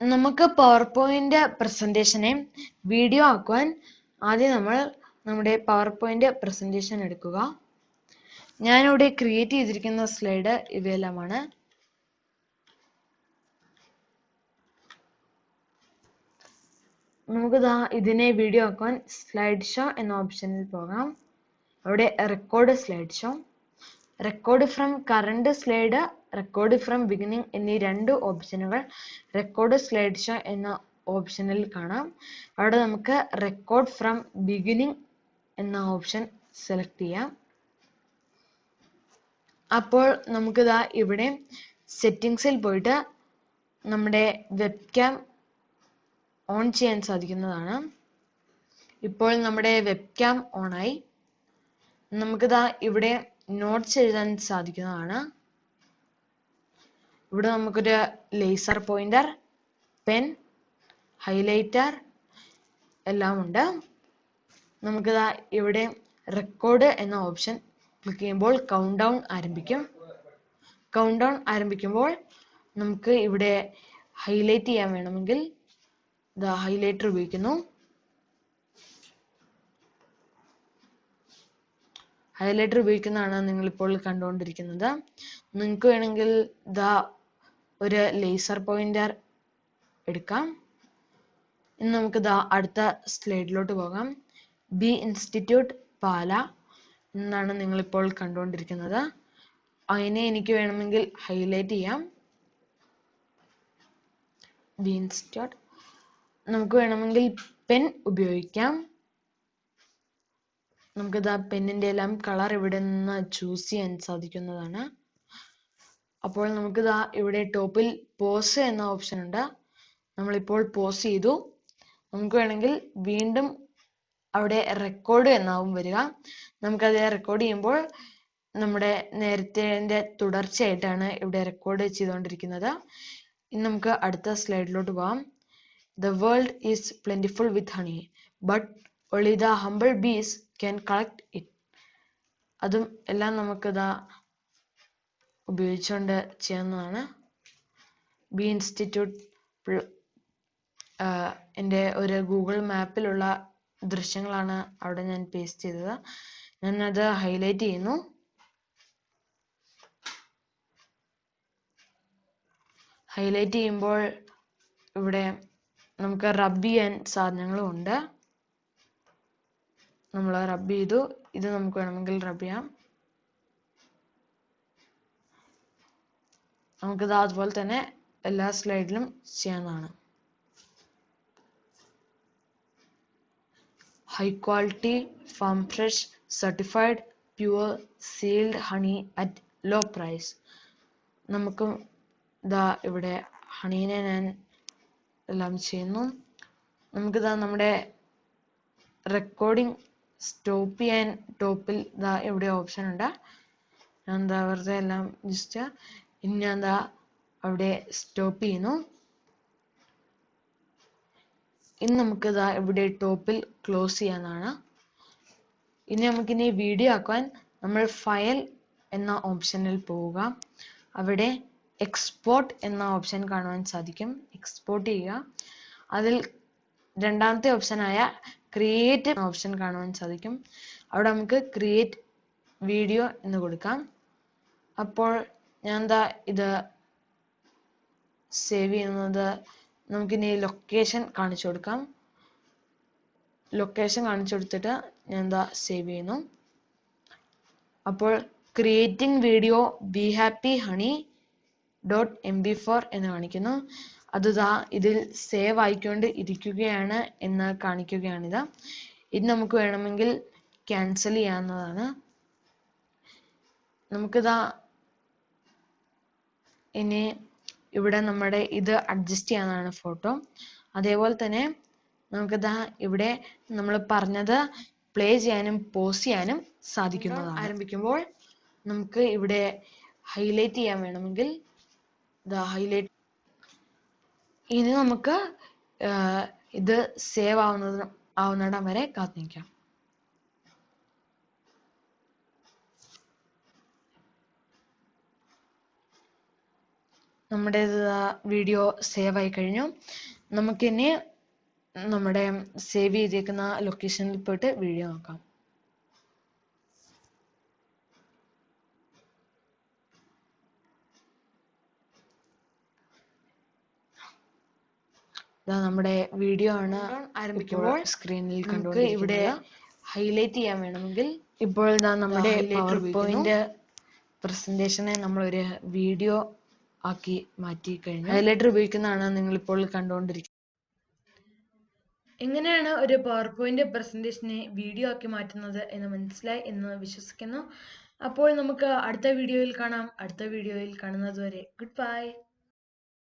നമുക്ക് power point പ്രസന്റേഷനെ video ആക്കുവാൻ ആദ്യം നമ്മൾ നമ്മുടെ പവർ പോയിന്റ് പ്രസന്റേഷൻ എടുക്കുക. ഞാനിവിടെ ക്രിയേറ്റ് ചെയ്തിരിക്കുന്ന സ്ലൈഡ് ഇവയെല്ലാമാണ്. നമുക്ക് ഇതിനെ വീഡിയോ ആക്കുവാൻ സ്ലൈഡ് ഷോ എന്ന ഓപ്ഷനിൽ പോകാം. അവിടെ record slide show, record from current slide, record from beginning എന്നീ രണ്ട് ഓപ്ഷനുകൾ റെക്കോർഡ് സ്ലൈഡ് ഷോ എന്ന ഓപ്ഷനിൽ കാണാം. അവിടെ നമുക്ക് റെക്കോർഡ് ഫ്രം ബിഗിനിങ് എന്ന ഓപ്ഷൻ സെലക്ട് ചെയ്യാം. അപ്പോൾ നമുക്ക് ഇവിടെ സെറ്റിംഗ്സിൽ പോയിട്ട് നമ്മുടെ വെബ്കാം ഓൺ ചെയ്യാൻ സാധിക്കുന്നതാണ്. ഇപ്പോൾ നമ്മുടെ വെബ്കാം ഓണായി. നമുക്ക് ഇവിടെ നോട്ട്സ് എഴുതാൻ സാധിക്കുന്നതാണ്. ഇവിടെ നമുക്കൊരു ലേസർ പോയിന്റർ, പെൻ, ഹൈലൈറ്റർ എല്ലാം ഉണ്ട്. നമുക്ക് ഇവിടെ റെക്കോർഡ് എന്ന ഓപ്ഷൻ ക്ലിക്ക് ചെയ്യുമ്പോൾ കൗണ്ട് ഡൗൺ ആരംഭിക്കും. കൗണ്ട് ഡൗൺ ആരംഭിക്കുമ്പോൾ നമുക്ക് ഇവിടെ ഹൈലൈറ്റ് ചെയ്യാൻ വേണമെങ്കിൽ ഹൈലൈറ്റർ ഉപയോഗിക്കുന്നു. ഹൈലൈറ്റർ ഉപയോഗിക്കുന്നതാണ് നിങ്ങളിപ്പോൾ കണ്ടുകൊണ്ടിരിക്കുന്നത്. നിങ്ങൾക്ക് വേണമെങ്കിൽ ഒരു ലേസർ പോയിന്റർ എടുക്കാം. ഇനി നമുക്ക് അടുത്ത സ്ലൈഡിലോട്ട് പോകാം. ബി ഇൻസ്റ്റിറ്റ്യൂട്ട് പാല എന്നാണ് നിങ്ങളിപ്പോൾ കണ്ടുകൊണ്ടിരിക്കുന്നത്. അതിനെ എനിക്ക് വേണമെങ്കിൽ ഹൈലൈറ്റ് ചെയ്യാം. B institute. നമുക്ക് വേണമെങ്കിൽ പെൻ ഉപയോഗിക്കാം. നമുക്ക് പെന്നിന്റെ എല്ലാം കളർ ഇവിടെ നിന്ന് ചൂസ് ചെയ്യാൻ സാധിക്കുന്നതാണ്. അപ്പോൾ നമുക്ക് ഇവിടെ ടോപ്പിൽ പോസ് എന്ന ഓപ്ഷൻ ഉണ്ട്. നമ്മളിപ്പോൾ പോസ് ചെയ്തു. നമുക്ക് വേണമെങ്കിൽ വീണ്ടും അവിടെ റെക്കോർഡ് എന്നാവും വരിക. നമുക്കത് റെക്കോർഡ് ചെയ്യുമ്പോൾ നമ്മുടെ നേരത്തെ തുടർച്ചയായിട്ടാണ് ഇവിടെ റെക്കോർഡ് ചെയ്തുകൊണ്ടിരിക്കുന്നത്. ഇനി നമുക്ക് അടുത്ത സ്ലൈഡിലോട്ട് പോകാം. The world is plentiful with honey, but only the humble bees can collect it. അതും എല്ലാം നമുക്ക് ഉപയോഗിച്ചുകൊണ്ട് ചെയ്യുന്നതാണ്. ബി ഇൻസ്റ്റിറ്റ്യൂട്ട് എൻ്റെ ഒരു ഗൂഗിൾ മാപ്പിലുള്ള ദൃശ്യങ്ങളാണ് അവിടെ ഞാൻ പേസ്റ്റ് ചെയ്തത്. ഞാനത് ഹൈലൈറ്റ് ചെയ്യുന്നു. ഹൈലൈറ്റ് ചെയ്യുമ്പോൾ ഇവിടെ നമുക്ക് റബ്ബ് ചെയ്യാൻ സാധനങ്ങളും ഉണ്ട്. നമ്മൾ റബ്ബ് ചെയ്തു. ഇത് നമുക്ക് വേണമെങ്കിൽ റബ്ബ് ചെയ്യാം. നമുക്കിത് അതുപോലെ തന്നെ എല്ലാ സ്ലൈഡിലും ചെയ്യാവുന്നതാണ്. High quality farm fresh certified pure sealed honey at low price. നമുക്ക് ഇവിടെ ഹണീനെ ഞാൻ എല്ലാം ചെയ്യുന്നു. നമുക്ക് നമ്മുടെ റെക്കോർഡിംഗ് സ്റ്റോപ്പ് ചെയ്യാൻ ടോപ്പിൽ ഇവിടെ ഓപ്ഷൻ ഉണ്ട്. ഞാൻ വെറുതെ എല്ലാം ജസ്റ്റ് ഇനി ഞാൻ അവിടെ സ്റ്റോപ്പ് ചെയ്യുന്നു. ഇനി നമുക്ക് ഇവിടെ ടോപ്പിൽ ക്ലോസ് ചെയ്യാനാണ്. ഇനി നമുക്കിനി വീഡിയോ ആക്കാൻ നമ്മൾ ഫയൽ എന്ന ഓപ്ഷനിൽ പോവുക. അവിടെ എക്സ്പോർട്ട് എന്ന ഓപ്ഷൻ കാണുവാൻ സാധിക്കും. എക്സ്പോർട്ട് ചെയ്യുക. അതിൽ രണ്ടാമത്തെ ഓപ്ഷനായ ക്രിയേറ്റ് എന്ന ഓപ്ഷൻ കാണുവാൻ സാധിക്കും. അവിടെ നമുക്ക് ക്രിയേറ്റ് വീഡിയോ എന്ന് കൊടുക്കാം. അപ്പോൾ ഞാൻ ഇത് സേവ് ചെയ്യുന്നത് നമുക്കിനി ലൊക്കേഷൻ കാണിച്ചു കൊടുക്കാം. ലൊക്കേഷൻ കാണിച്ചു കൊടുത്തിട്ട് ഞാൻ സേവ് ചെയ്യുന്നു. അപ്പോൾ creating video be happy honey .mp4 എന്ന് കാണിക്കുന്നു. അത് ഇതിൽ സേവ് ആയിക്കൊണ്ട് ഇരിക്കുകയാണ് എന്ന് കാണിക്കുകയാണിത്. ഇത് നമുക്ക് വേണമെങ്കിൽ ക്യാൻസൽ ചെയ്യാവുന്നതാണ്. നമുക്കിതാ ഇനി ഇവിടെ നമ്മുടെ ഇത് അഡ്ജസ്റ്റ് ചെയ്യാനാണ് ഫോട്ടോ. അതേപോലെ തന്നെ നമുക്കിതാ ഇവിടെ നമ്മൾ പറഞ്ഞത് പ്ലേ ചെയ്യാനും പോസ് ചെയ്യാനും സാധിക്കുന്നതാണ്. ആരംഭിക്കുമ്പോൾ നമുക്ക് ഇവിടെ ഹൈലൈറ്റ് ചെയ്യാൻ വേണമെങ്കിൽ ഹൈലൈറ്റ്. ഇനി നമുക്ക് ഇത് സേവ് ആവുന്നിടം വരെ കാത്തിരിക്കാം. നമ്മുടെ വീഡിയോ സേവ് ആയി കഴിഞ്ഞു. നമുക്കിനി നമ്മുടെ സേവ് ചെയ്തേക്കുന്ന ലൊക്കേഷനിൽ പോയിട്ട് വീഡിയോ നോക്കാം. നമ്മുടെ വീഡിയോ ആണ് ആരംഭിക്കുമ്പോൾ സ്ക്രീനിൽ കണ്ടുകൊണ്ടിരിക്കുന്നത്. ഇവിടെ ഹൈലൈറ്റ് ചെയ്യാൻ വേണമെങ്കിൽ ഇപ്പോൾ നമ്മുടെ പവർ പോയിന്റ് പ്രസന്റേഷനെ നമ്മളൊരു വീഡിയോ ആക്കി മാറ്റി കഴിഞ്ഞു. ഹൈലൈറ്റർ ഉപയോഗിക്കുന്നതാണ് നിങ്ങളിപ്പോൾ കണ്ടുകൊണ്ടിരിക്കുന്നത്. എങ്ങനെയാണ് ഒരു പവർ പോയിന്റ് പ്രസന്റേഷനെ വീഡിയോ ആക്കി മാറ്റുന്നത് എന്ന് മനസ്സിലായി എന്ന് വിശ്വസിക്കുന്നു. അപ്പോൾ നമുക്ക് അടുത്ത വീഡിയോയിൽ കാണാം. അടുത്ത വീഡിയോയിൽ കാണുന്നത് വരെ ഗുഡ് ബൈ.